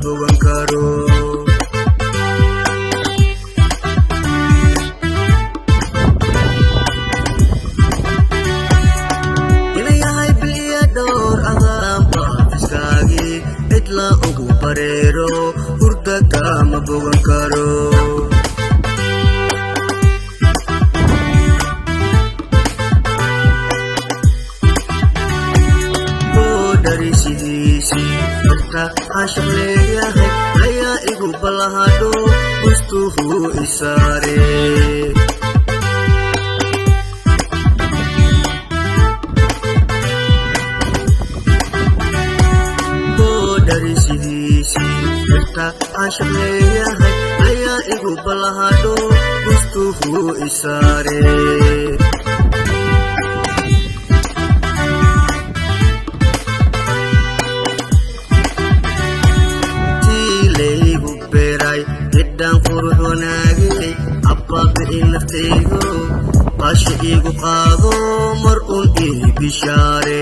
bogan karo inayahay biyador adaan baafiskaagi cidla ugu bareero hurda kama bogan karo عاشق leeyahay ayaa igu balahado bustuhu isaare bodarisidiisi عاشق leeyahay ayaa igu balahado bustuhu isaare dan qurux wanaagay abbaabicin naftaygo baasha iigu qaado mar un ii bishaare